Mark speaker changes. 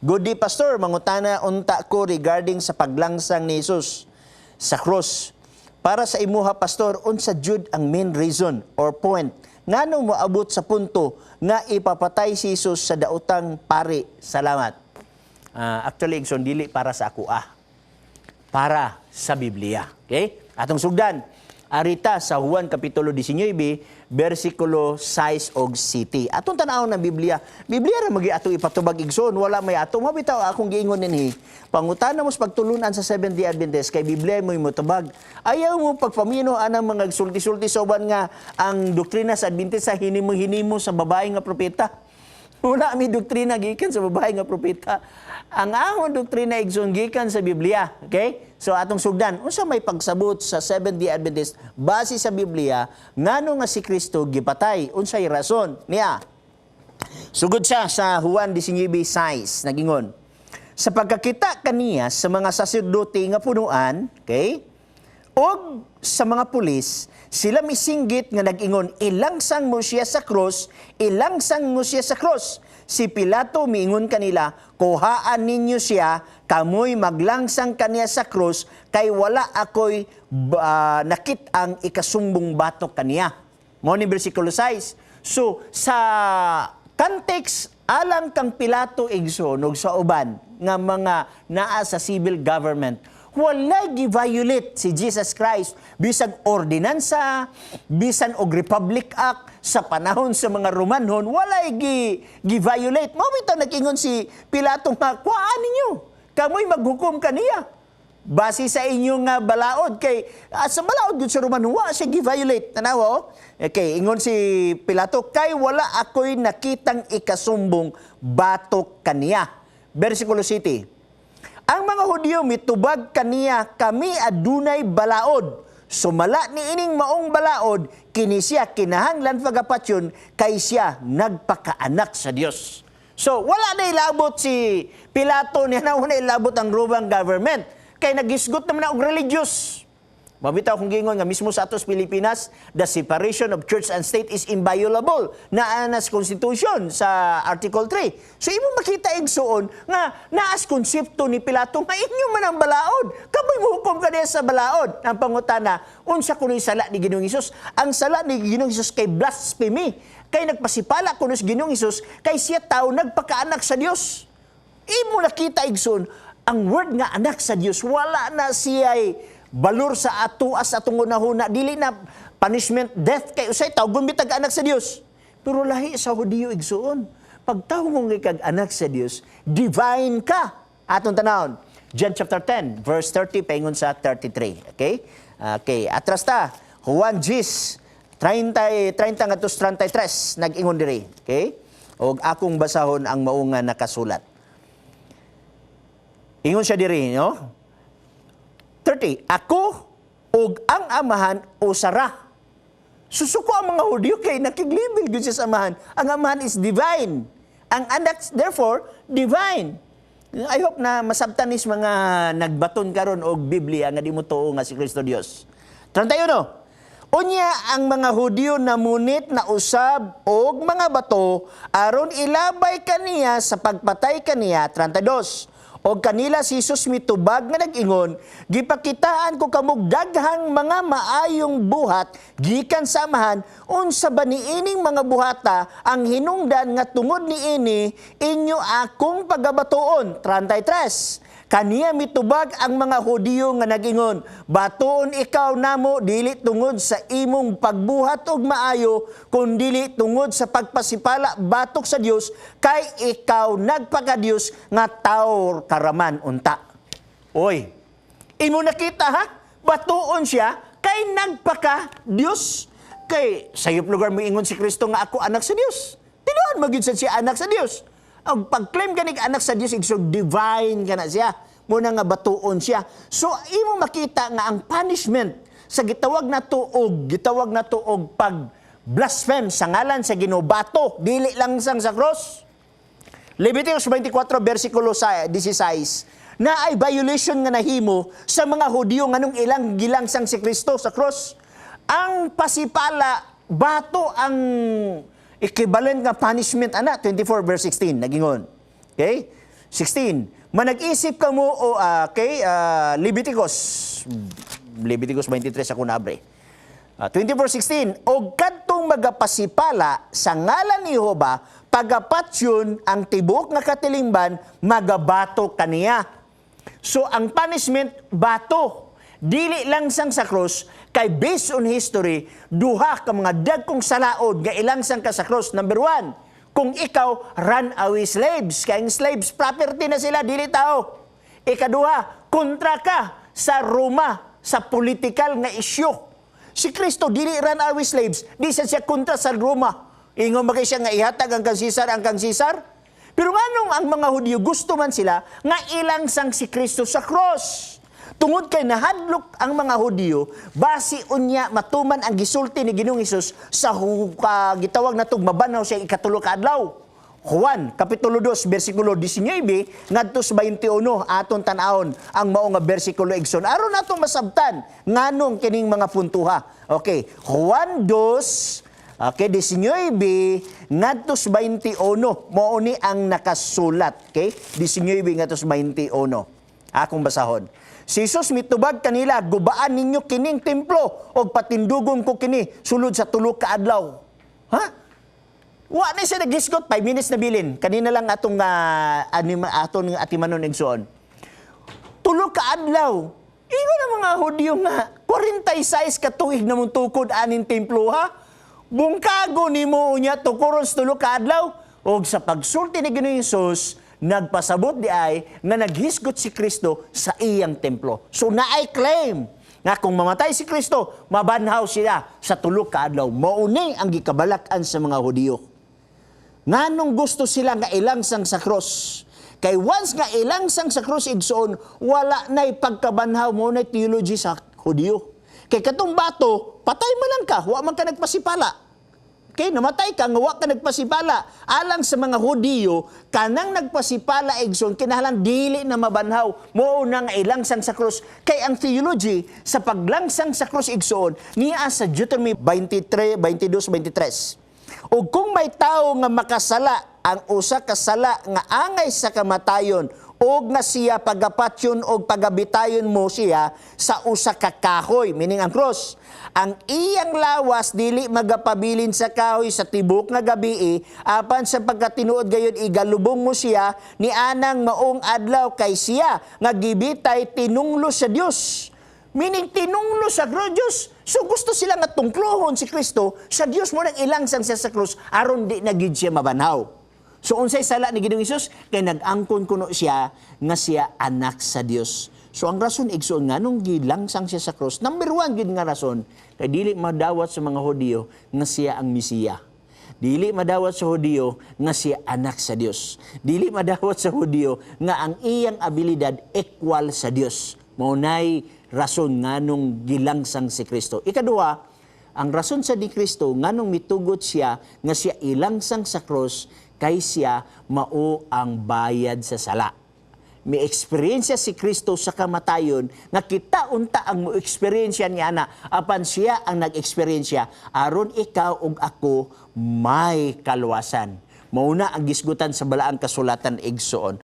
Speaker 1: Good day, Pastor. Mangutana unta ko regarding sa paglangsang ni Jesus sa cross. Para sa imuha, Pastor, unsa jud ang main reason or point ngano moabot sa punto nga ipapatay si Jesus sa daotang pari? Salamat. Actually, igsoon, dili para sa ako para sa Biblia. Okay? Atong sugdan, arita sa Juan Kapitulo 19, versikulo 6 og 7. Atong tanawon ng Biblia. Biblia ra magi ato ipatubag igsoon, wala may ato. Mabitaw akong giingon ninhi. Pangutana mo sa pagtulunan sa Seventh-day Adventist kay Biblia mo motubag. Ayaw mo pagpamino anang mga sulti-sulti soban nga ang doktrina sa Adventist sa hinimo-hinimo sa babae nga propeta. Wala mi doktrina gikan sa babae nga propeta. Ang ahon doktrina igsoon gikan sa Biblia. Okay? So atong sugdan, unsa may pagsabot sa Seventh-day Adventist base sa Biblia ngano nga si Kristo gipatay? Unsay rason niya? Sugod siya sa Juan 19:6 nagingon. Sa pagkakita kaniya sa mga saserdote nga punuan, okay? Og sa mga pulis, sila misinggit nga nag-ingon, ilangsang mo siya sa cross, ilangsang mo siya sa cross. Si Pilato miingon kanila, kuhaan ninyo siya, kamoy maglangsang kaniya sa cross, kay wala ako'y nakit ang ikasumbong batok kaniya. Mo ni versikulo 6. So, sa context, alang kang Pilato igsoon sa uban nga mga naa sa civil government, walay gi-violate si Jesus Christ bisan ordinansa, bisan og Republic Act sa panahon sa mga Romanhon, walay gi-violate. Mao bitaw nag-ingon si Pilato nga, kuhaan ninyo, kamoy maghukom kaniya. Base sa inyong balaod kay sa balaod gud sa Romanhon wa siya gi-violate. Tanawa okay, ingon si Pilato, kay wala ako'y nakitang ikasumbong batok kaniya. Versikulo 7. Ang mga Hudyo mitubag kaniya, kami adunay balaod. Sumala ni ining maong balaod, kini siya kinahanglan pagapatyon, kay siya nagpakaanak sa Dios. So, wala na ilabot si Pilato niya na wala ilabot ang Roman government. Kay nagisgot naman na og religious. Mabitaw kung gingon nga mismo sa atos Pilipinas, the separation of church and state is inviolable na sa Constitution sa Article 3. So imo makita igsuon nga naas konsepto ni Pilato nga inyo man ang balaod. Kamoy mohukom ka diya sa balaod. Ang pangutana, unsa kuno'y sala ni Ginoong Hesus? Ang sala ni Ginoong Hesus kay blasphemy. Kay nagpasipala kuno sa Ginoong Hesus kay siya tao nagpakaanak sa Dios. Imo nakita igsuon ang word nga anak sa Dios, wala na siya'y balur sa atuas atong unahuna, dili na punishment, death, kay usay tao gumbitag anak sa Dios. Pero lahi sa Hudiyo igsuon, pagtaw mong kag anak sa Dios, divine ka. Atong tanawon, John chapter 10, verse 30, paingon sa 33. Okay? Okay, atras ta, Juan 30 ngadto 33, nag-ingon diri. Okay? Og akong basahon ang mao nga nakasulat. Ingon siya diri, no? 30, ako ug ang amahan usara. Susuko ang mga Hudyo kay nakiglibil gyud siya sa amahan. Ang amahan is divine. Ang anak, therefore, divine. I hope na masabtan nis mga nagbaton karon og Biblia nga di mo tuo nga si Kristo Dios. 31. Unya ang mga Hudyo namunit na usab og mga bato aron ilabay kaniya sa pagpatay kaniya. 32. O kanila si Jesus mitubag nga nag-ingon, gipakitaan ko kamog daghang mga maayong buhat gikan sa amahan, unsa ba niining mga buhata ang hinungdan nga tungod niini inyo akong pagabatoon. 33. Kaniya mitubag ang mga Hudyo nga nag-ingon, batoon ikaw namo dili tungod sa imong pagbuhat og maayo, kundili tungod sa pagpasipala batok sa Dios, kay ikaw nagpaka-Dios nga tawo karaman unta. Oy, imo nakita ha? Batuon siya kay nagpaka-Dios. Kay sayop lugar mo ingon si Kristo nga ako anak sa Dios. Tinuod magid siya anak sa Dios. Ang pag-claim ka anak sa Dios, igsog divine ka na siya. Muna nga batuon siya. So, imo makita nga ang punishment sa gitawag na to og pag-blaspheme sa ngalan sa Ginoo, bato, dili lang sang sa cross. Leviticus 24, versikulo 16, na ay violation nga nahimo sa mga Hudyo nganong ilang gilangsang si Kristo sa cross. Ang pasipala, bato ang equivalent nga punishment, 24 verse 16, nagingon. Okay? 16. Manag-isip ka mo kay Leviticus 23 ako nabre. 24:16, og kadtong magapasipala sa ngalan ni Jehova, pagapatyon ang tibok nga katilingban, magabato kaniya. So ang punishment, bato. Dili lang sang sa cross, kay based on history, duha ka mga dagkong salaod nga ilangsang ka sa cross. Number 1, kung ikaw runaway slaves, kay ang slaves property na sila, dili tao. Ikaduha, kontra ka sa Roma, sa political nga issue. Si Kristo dili runaway slaves, di siya kontra sa Roma. Ingon ba kay siya nga ihatag ang kang Caesar? Pero nganong ang mga Hudyo gusto man sila nga ilangsang si Kristo sa cross. Tungod kay nahadlok ang mga Hudyo, basi unya matuman ang gisulti ni Ginoong Hesus sa gitawag natong mabanaw siya ikatulo ka adlaw. Juan, Kapitulo 2, versikulo 19, ngadto sa 21, aton tanawon ang mao nga bersikulo igsoon. Aron natong masabtan, nganong kining mga puntuha. Okay, Juan 2, okay, 19, ngadto sa 21, mao ni ang nakasulat. Okay, 19 ngadto sa 21. Akong basahon. Si Jesus mitubag kanila, gubaan ninyo kining templo, o patindugon ko kini, sulod sa tulo ka adlaw. Ha? Wa na siya nag-isgot, 5 minutes na bilin. Kanina lang atong aton atimanon igsoon. Tulo ka adlaw. Ingon ang mga Hudyo nga 46 ka tuig na mong tukod aning templo ha. Bungkago nimo unya tukuron sa tulo ka adlaw. Og sa pagsulti ni Ginoong Hesus, nagpasabot di ay nga naghisgot si Kristo sa iyang templo. So naay claim nga kung mamatay si Kristo, mabanhaw siya sa tulo ka adlaw. Mauni ang gikabalak-an sa mga Hudyo. Nganong gusto sila nga ilangsang sa cross? Kay once nga ilangsang sa cross igsoon, wala na'y pagkabanhaw mo na theology sa Hudyo. Kay katong bato, patay man lang ka, wa man ka nagpasipala. Okay, namatay ka, nga wa ka nagpasipala. Alang sa mga Hudyo, kanang nagpasipala igsoon, kinahanglan dili na mabanhaw. Mo na nga ilangsang sa cross. Kay ang theology sa paglangsang sa cross igsoon, niya sa Deuteronomy 23, 22, 23. O kung may tao nga makasala, ang usa ka sala nga angay sa kamatayon, og nga siya pagapatyon og pagabitayon mo siya sa usa ka kahoy, meaning ang cross. Ang iyang lawas dili magapabilin sa kahoy sa tibok nga gabii, apan sa pagkatinuod gayon igalubong mo siya ni anang maong adlaw kay siya nga gibitay tinunglo sa Dios. Meaning tinunglo sa Diyos. So gusto sila nga tungklohon si Kristo sa Diyos mo nang ilangsang siya sa krus aron di na gid siya mabanhaw. So unsay sala ni Ginoong Hesus kay nag-angkon kuno siya nga siya anak sa Dios. So ang rason igsoon nganong gilangsang siya sa krus, number 1 gid nga rason kay dili madawat sa mga Hudyo nga siya ang Mesiya. Dili madawat sa Hudyo nga siya anak sa Dios. Dili madawat sa Hudyo nga ang iyang abilidad equal sa Dios. Maunay rason nganong gilangsang si Kristo. Ikaduha, ang rason sa di Kristo nganong mitugot siya nga siya ilangsang sa cross kay siya mao ang bayad sa sala. May eksperyensya si Kristo sa kamatayon nga kita unta ang mo eksperyensya niya na apan siya ang nag-eksperyensya aron ikaw ug ako may kaluwasan. Mauna ang gisgutan sa balaang kasulatan igsoon.